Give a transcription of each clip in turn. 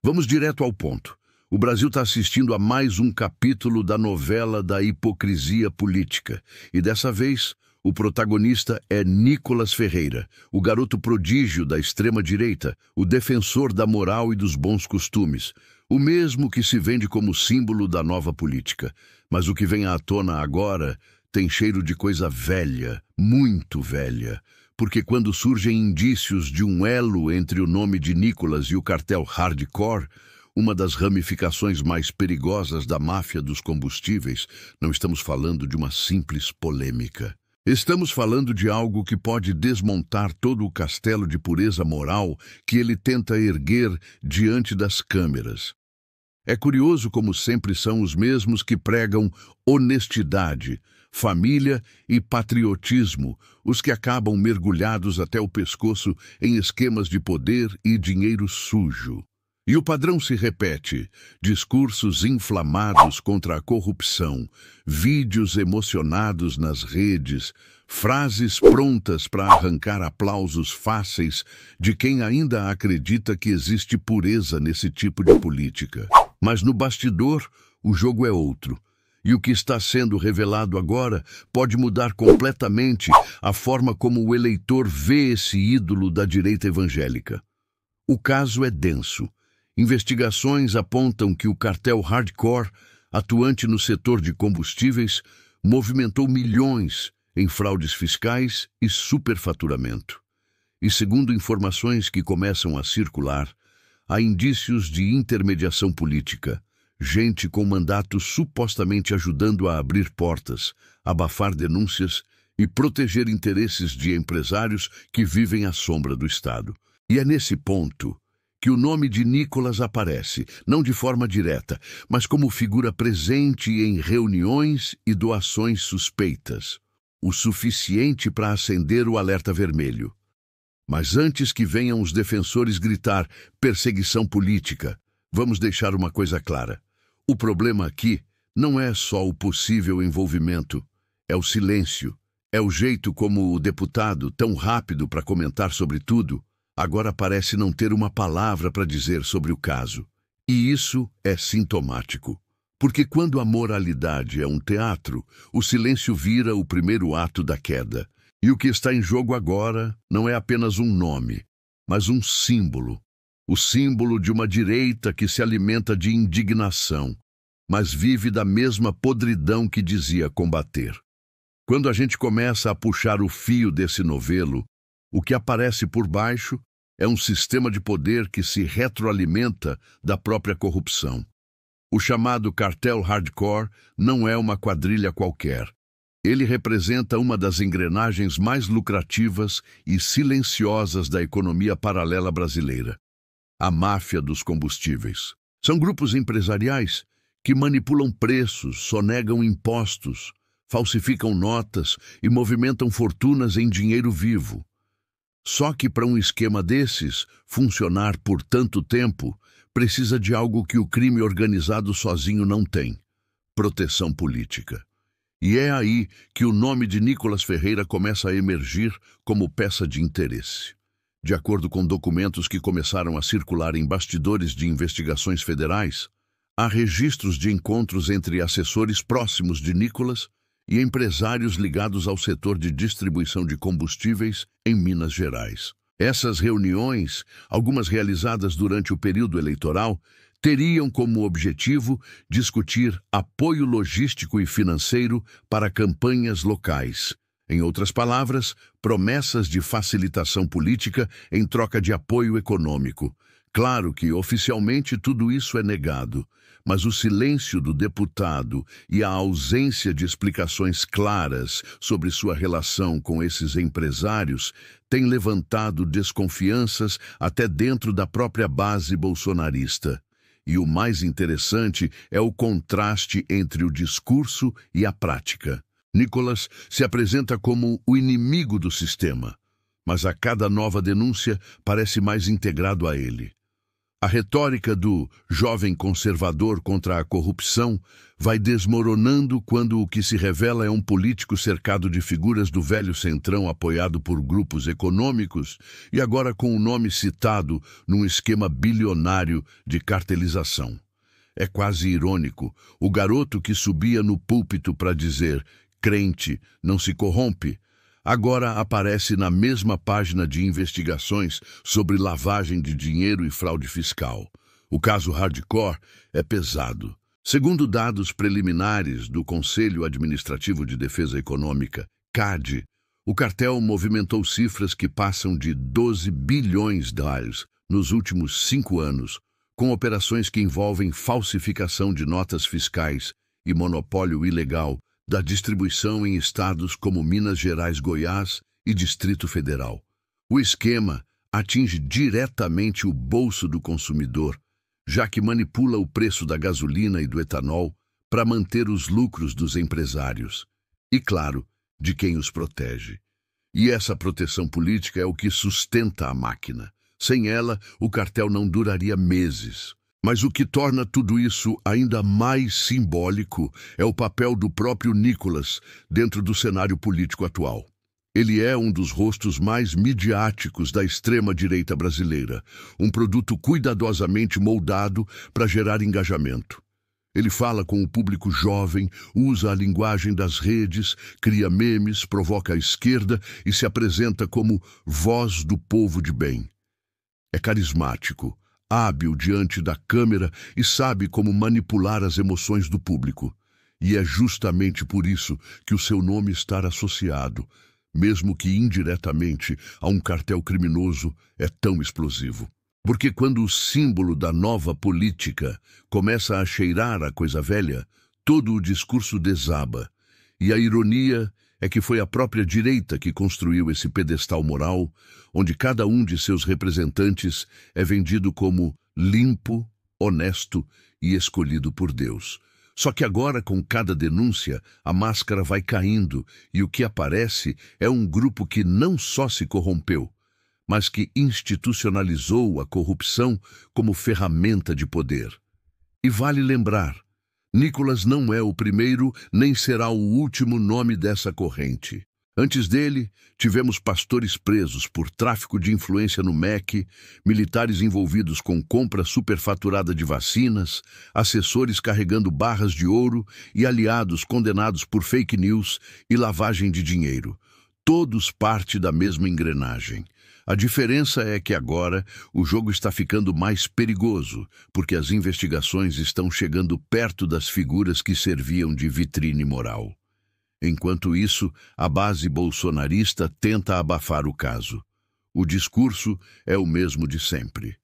Vamos direto ao ponto. O Brasil está assistindo a mais um capítulo da novela da hipocrisia política. E dessa vez, o protagonista é Nicolas Ferreira, o garoto prodígio da extrema-direita, o defensor da moral e dos bons costumes, o mesmo que se vende como símbolo da nova política. Mas o que vem à tona agora tem cheiro de coisa velha, muito velha. Porque quando surgem indícios de um elo entre o nome de Nicolas e o cartel Hardcore, uma das ramificações mais perigosas da máfia dos combustíveis, não estamos falando de uma simples polêmica. Estamos falando de algo que pode desmontar todo o castelo de pureza moral que ele tenta erguer diante das câmeras. É curioso como sempre são os mesmos que pregam honestidade, família e patriotismo, os que acabam mergulhados até o pescoço em esquemas de poder e dinheiro sujo. E o padrão se repete: discursos inflamados contra a corrupção, vídeos emocionados nas redes, frases prontas para arrancar aplausos fáceis de quem ainda acredita que existe pureza nesse tipo de política. Mas no bastidor, o jogo é outro. E o que está sendo revelado agora pode mudar completamente a forma como o eleitor vê esse ídolo da direita evangélica. O caso é denso. Investigações apontam que o cartel Hardcore, atuante no setor de combustíveis, movimentou milhões em fraudes fiscais e superfaturamento. E segundo informações que começam a circular, há indícios de intermediação política, gente com mandato supostamente ajudando a abrir portas, abafar denúncias e proteger interesses de empresários que vivem à sombra do Estado. E é nesse ponto que o nome de Nicolas aparece, não de forma direta, mas como figura presente em reuniões e doações suspeitas, o suficiente para acender o alerta vermelho. Mas antes que venham os defensores gritar perseguição política, vamos deixar uma coisa clara. O problema aqui não é só o possível envolvimento, é o silêncio, é o jeito como o deputado, tão rápido para comentar sobre tudo, agora parece não ter uma palavra para dizer sobre o caso. E isso é sintomático. Porque quando a moralidade é um teatro, o silêncio vira o primeiro ato da queda. E o que está em jogo agora não é apenas um nome, mas um símbolo. O símbolo de uma direita que se alimenta de indignação, mas vive da mesma podridão que dizia combater. Quando a gente começa a puxar o fio desse novelo, o que aparece por baixo é um sistema de poder que se retroalimenta da própria corrupção. O chamado cartel Hardcore não é uma quadrilha qualquer. Ele representa uma das engrenagens mais lucrativas e silenciosas da economia paralela brasileira. A máfia dos combustíveis. São grupos empresariais que manipulam preços, sonegam impostos, falsificam notas e movimentam fortunas em dinheiro vivo. Só que para um esquema desses funcionar por tanto tempo, precisa de algo que o crime organizado sozinho não tem: proteção política. E é aí que o nome de Nicolas Ferreira começa a emergir como peça de interesse. De acordo com documentos que começaram a circular em bastidores de investigações federais, há registros de encontros entre assessores próximos de Nicolas e empresários ligados ao setor de distribuição de combustíveis em Minas Gerais. Essas reuniões, algumas realizadas durante o período eleitoral, teriam como objetivo discutir apoio logístico e financeiro para campanhas locais. Em outras palavras, promessas de facilitação política em troca de apoio econômico. Claro que oficialmente tudo isso é negado, mas o silêncio do deputado e a ausência de explicações claras sobre sua relação com esses empresários tem levantado desconfianças até dentro da própria base bolsonarista. E o mais interessante é o contraste entre o discurso e a prática. Nicolas se apresenta como o inimigo do sistema, mas a cada nova denúncia parece mais integrado a ele. A retórica do jovem conservador contra a corrupção vai desmoronando quando o que se revela é um político cercado de figuras do velho centrão apoiado por grupos econômicos e agora com o nome citado num esquema bilionário de cartelização. É quase irônico. O garoto que subia no púlpito para dizer "crente não se corrompe", agora aparece na mesma página de investigações sobre lavagem de dinheiro e fraude fiscal. O caso Hardcore é pesado. Segundo dados preliminares do Conselho Administrativo de Defesa Econômica, CAD, o cartel movimentou cifras que passam de 12 bilhões de dólares nos últimos 5 anos, com operações que envolvem falsificação de notas fiscais e monopólio ilegal da distribuição em estados como Minas Gerais, Goiás e Distrito Federal. O esquema atinge diretamente o bolso do consumidor, já que manipula o preço da gasolina e do etanol para manter os lucros dos empresários e, claro, de quem os protege. E essa proteção política é o que sustenta a máquina. Sem ela, o cartel não duraria meses. Mas o que torna tudo isso ainda mais simbólico é o papel do próprio Nicolas dentro do cenário político atual. Ele é um dos rostos mais midiáticos da extrema-direita brasileira, um produto cuidadosamente moldado para gerar engajamento. Ele fala com o público jovem, usa a linguagem das redes, cria memes, provoca a esquerda e se apresenta como voz do povo de bem. É carismático, hábil diante da câmera e sabe como manipular as emoções do público. E é justamente por isso que o seu nome está associado, mesmo que indiretamente, a um cartel criminoso, é tão explosivo. Porque quando o símbolo da nova política começa a cheirar a coisa velha, todo o discurso desaba. E a ironia é que foi a própria direita que construiu esse pedestal moral, onde cada um de seus representantes é vendido como limpo, honesto e escolhido por Deus. Só que agora, com cada denúncia, a máscara vai caindo e o que aparece é um grupo que não só se corrompeu, mas que institucionalizou a corrupção como ferramenta de poder. E vale lembrar, Nicolas não é o primeiro, nem será o último nome dessa corrente. Antes dele, tivemos pastores presos por tráfico de influência no MEC, militares envolvidos com compra superfaturada de vacinas, assessores carregando barras de ouro e aliados condenados por fake news e lavagem de dinheiro. Todos parte da mesma engrenagem. A diferença é que agora o jogo está ficando mais perigoso, porque as investigações estão chegando perto das figuras que serviam de vitrine moral. Enquanto isso, a base bolsonarista tenta abafar o caso. O discurso é o mesmo de sempre.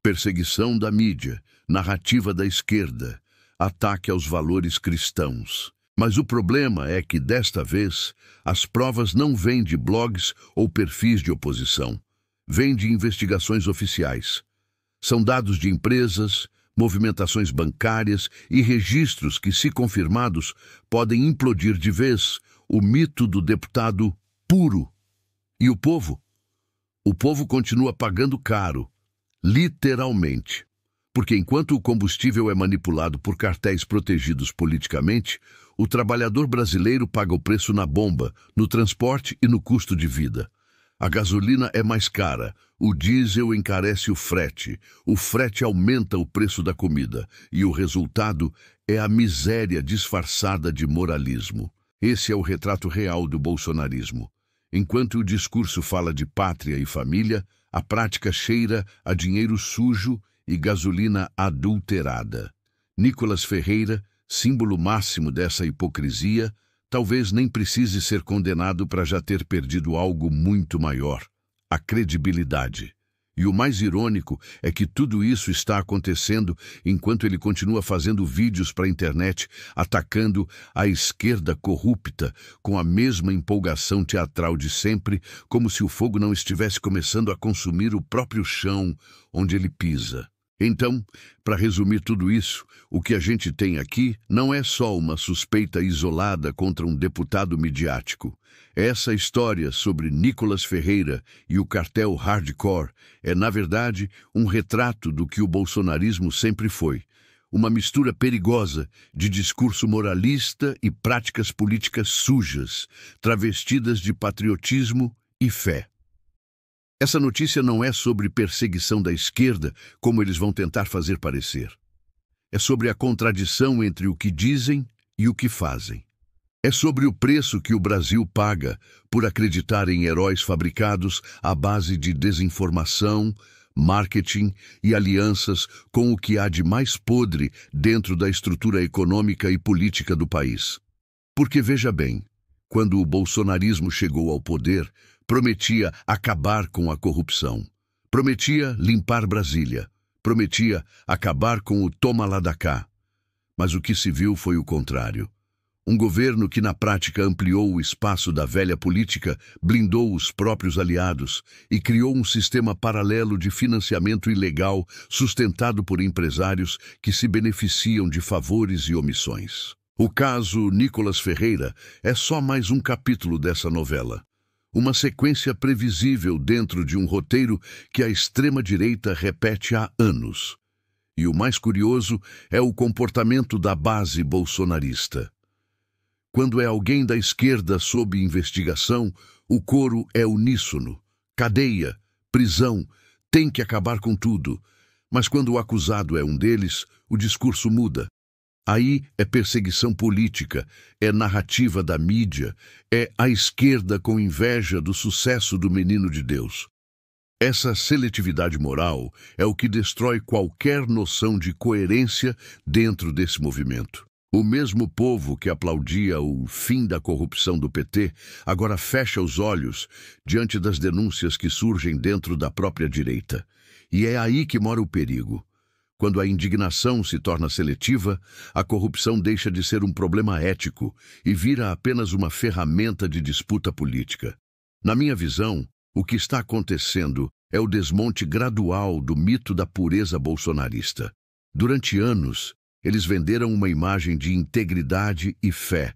Perseguição da mídia, narrativa da esquerda, ataque aos valores cristãos. Mas o problema é que, desta vez, as provas não vêm de blogs ou perfis de oposição. Vêm de investigações oficiais. São dados de empresas, movimentações bancárias e registros que, se confirmados, podem implodir de vez o mito do deputado puro. E o povo? O povo continua pagando caro, literalmente. Porque enquanto o combustível é manipulado por cartéis protegidos politicamente, o trabalhador brasileiro paga o preço na bomba, no transporte e no custo de vida. A gasolina é mais cara, o diesel encarece o frete aumenta o preço da comida e o resultado é a miséria disfarçada de moralismo. Esse é o retrato real do bolsonarismo. Enquanto o discurso fala de pátria e família, a prática cheira a dinheiro sujo e gasolina adulterada. Nicolas Ferreira, símbolo máximo dessa hipocrisia, talvez nem precise ser condenado para já ter perdido algo muito maior, a credibilidade. E o mais irônico é que tudo isso está acontecendo enquanto ele continua fazendo vídeos para a internet, atacando a esquerda corrupta com a mesma empolgação teatral de sempre, como se o fogo não estivesse começando a consumir o próprio chão onde ele pisa. Então, para resumir tudo isso, o que a gente tem aqui não é só uma suspeita isolada contra um deputado midiático. Essa história sobre Nicolas Ferreira e o cartel Hardcore é, na verdade, um retrato do que o bolsonarismo sempre foi. Uma mistura perigosa de discurso moralista e práticas políticas sujas, travestidas de patriotismo e fé. Essa notícia não é sobre perseguição da esquerda, como eles vão tentar fazer parecer. É sobre a contradição entre o que dizem e o que fazem. É sobre o preço que o Brasil paga por acreditar em heróis fabricados à base de desinformação, marketing e alianças com o que há de mais podre dentro da estrutura econômica e política do país. Porque, veja bem, quando o bolsonarismo chegou ao poder, prometia acabar com a corrupção, prometia limpar Brasília, prometia acabar com o toma lá da cá. Mas o que se viu foi o contrário. Um governo que na prática ampliou o espaço da velha política, blindou os próprios aliados e criou um sistema paralelo de financiamento ilegal sustentado por empresários que se beneficiam de favores e omissões. O caso Nicolas Ferreira é só mais um capítulo dessa novela. Uma sequência previsível dentro de um roteiro que a extrema-direita repete há anos. E o mais curioso é o comportamento da base bolsonarista. Quando é alguém da esquerda sob investigação, o coro é uníssono. Cadeia, prisão, tem que acabar com tudo. Mas quando o acusado é um deles, o discurso muda. Aí é perseguição política, é narrativa da mídia, é a esquerda com inveja do sucesso do menino de Deus. Essa seletividade moral é o que destrói qualquer noção de coerência dentro desse movimento. O mesmo povo que aplaudia o fim da corrupção do PT agora fecha os olhos diante das denúncias que surgem dentro da própria direita. E é aí que mora o perigo. Quando a indignação se torna seletiva, a corrupção deixa de ser um problema ético e vira apenas uma ferramenta de disputa política. Na minha visão, o que está acontecendo é o desmonte gradual do mito da pureza bolsonarista. Durante anos, eles venderam uma imagem de integridade e fé.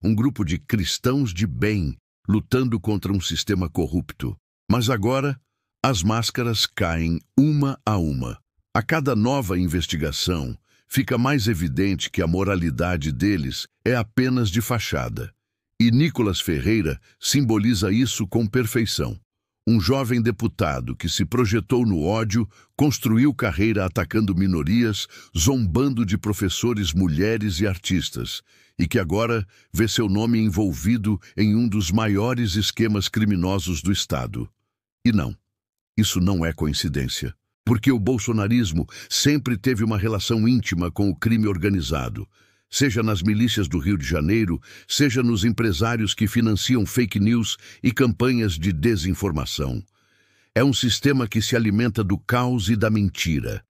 Um grupo de cristãos de bem lutando contra um sistema corrupto. Mas agora, as máscaras caem uma a uma. A cada nova investigação, fica mais evidente que a moralidade deles é apenas de fachada. E Nicolas Ferreira simboliza isso com perfeição. Um jovem deputado que se projetou no ódio, construiu carreira atacando minorias, zombando de professores, mulheres e artistas, e que agora vê seu nome envolvido em um dos maiores esquemas criminosos do Estado. E não, isso não é coincidência. Porque o bolsonarismo sempre teve uma relação íntima com o crime organizado, seja nas milícias do Rio de Janeiro, seja nos empresários que financiam fake news e campanhas de desinformação. É um sistema que se alimenta do caos e da mentira.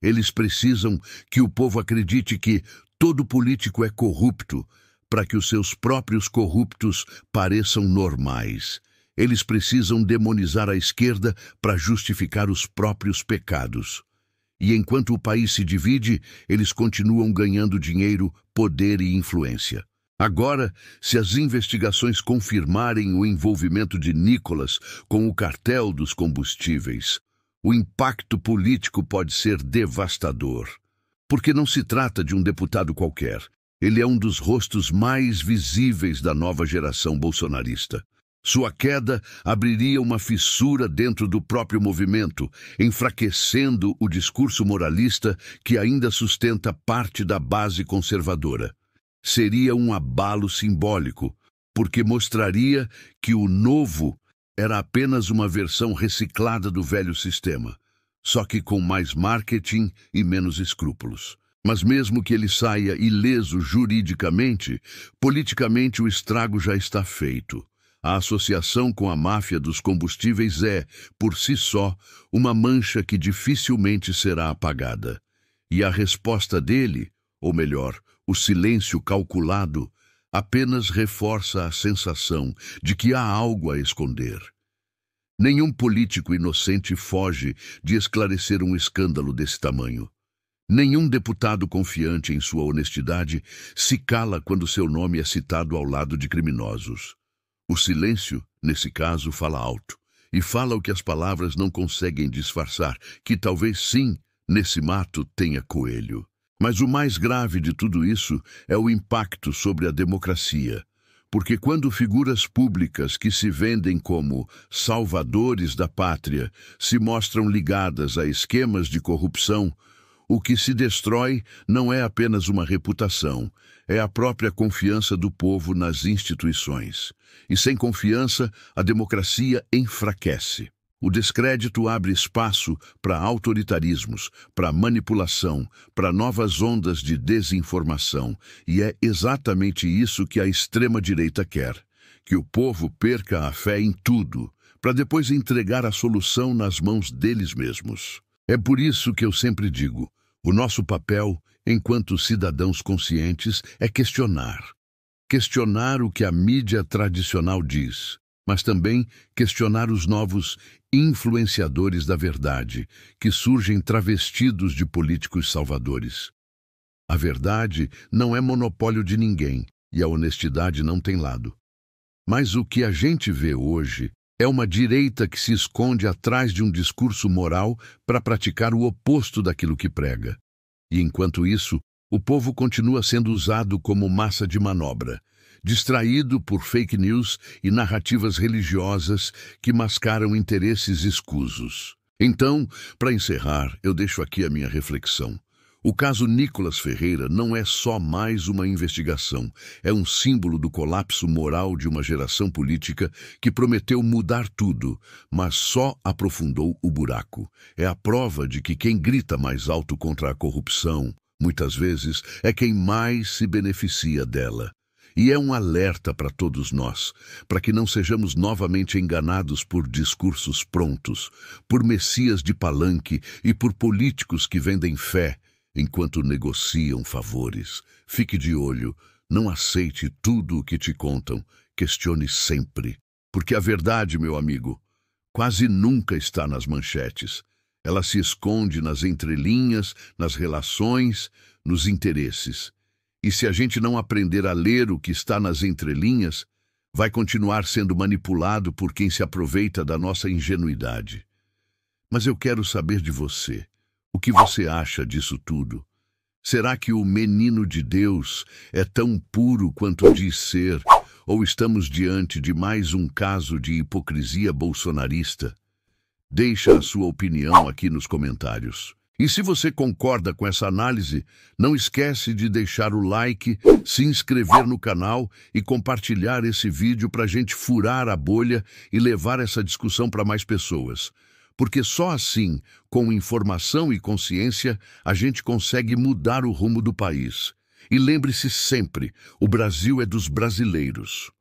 Eles precisam que o povo acredite que todo político é corrupto, para que os seus próprios corruptos pareçam normais. Eles precisam demonizar a esquerda para justificar os próprios pecados. E enquanto o país se divide, eles continuam ganhando dinheiro, poder e influência. Agora, se as investigações confirmarem o envolvimento de Nicolas com o cartel dos combustíveis, o impacto político pode ser devastador. Porque não se trata de um deputado qualquer. Ele é um dos rostos mais visíveis da nova geração bolsonarista. Sua queda abriria uma fissura dentro do próprio movimento, enfraquecendo o discurso moralista que ainda sustenta parte da base conservadora. Seria um abalo simbólico, porque mostraria que o novo era apenas uma versão reciclada do velho sistema, só que com mais marketing e menos escrúpulos. Mas mesmo que ele saia ileso juridicamente, politicamente o estrago já está feito. A associação com a máfia dos combustíveis é, por si só, uma mancha que dificilmente será apagada. E a resposta dele, ou melhor, o silêncio calculado, apenas reforça a sensação de que há algo a esconder. Nenhum político inocente foge de esclarecer um escândalo desse tamanho. Nenhum deputado confiante em sua honestidade se cala quando seu nome é citado ao lado de criminosos. O silêncio, nesse caso, fala alto, e fala o que as palavras não conseguem disfarçar, que talvez sim, nesse mato tenha coelho. Mas o mais grave de tudo isso é o impacto sobre a democracia. Porque quando figuras públicas que se vendem como salvadores da pátria se mostram ligadas a esquemas de corrupção, o que se destrói não é apenas uma reputação, é a própria confiança do povo nas instituições. E sem confiança, a democracia enfraquece. O descrédito abre espaço para autoritarismos, para manipulação, para novas ondas de desinformação. E é exatamente isso que a extrema-direita quer: que o povo perca a fé em tudo, para depois entregar a solução nas mãos deles mesmos. É por isso que eu sempre digo: o nosso papel, enquanto cidadãos conscientes, é questionar. Questionar o que a mídia tradicional diz, mas também questionar os novos influenciadores da verdade, que surgem travestidos de políticos salvadores. A verdade não é monopólio de ninguém, e a honestidade não tem lado. Mas o que a gente vê hoje é uma direita que se esconde atrás de um discurso moral para praticar o oposto daquilo que prega. E enquanto isso, o povo continua sendo usado como massa de manobra, distraído por fake news e narrativas religiosas que mascaram interesses escusos. Então, para encerrar, eu deixo aqui a minha reflexão. O caso Nicolas Ferreira não é só mais uma investigação, é um símbolo do colapso moral de uma geração política que prometeu mudar tudo, mas só aprofundou o buraco. É a prova de que quem grita mais alto contra a corrupção, muitas vezes, é quem mais se beneficia dela. E é um alerta para todos nós, para que não sejamos novamente enganados por discursos prontos, por messias de palanque e por políticos que vendem fé enquanto negociam favores. Fique de olho, não aceite tudo o que te contam, questione sempre. Porque a verdade, meu amigo, quase nunca está nas manchetes. Ela se esconde nas entrelinhas, nas relações, nos interesses. E se a gente não aprender a ler o que está nas entrelinhas, vai continuar sendo manipulado por quem se aproveita da nossa ingenuidade. Mas eu quero saber de você. O que você acha disso tudo? Será que o menino de Deus é tão puro quanto diz ser, ou estamos diante de mais um caso de hipocrisia bolsonarista? Deixa a sua opinião aqui nos comentários. E se você concorda com essa análise, não esquece de deixar o like, se inscrever no canal e compartilhar esse vídeo para a gente furar a bolha e levar essa discussão para mais pessoas. Porque só assim, com informação e consciência, a gente consegue mudar o rumo do país. E lembre-se sempre, o Brasil é dos brasileiros.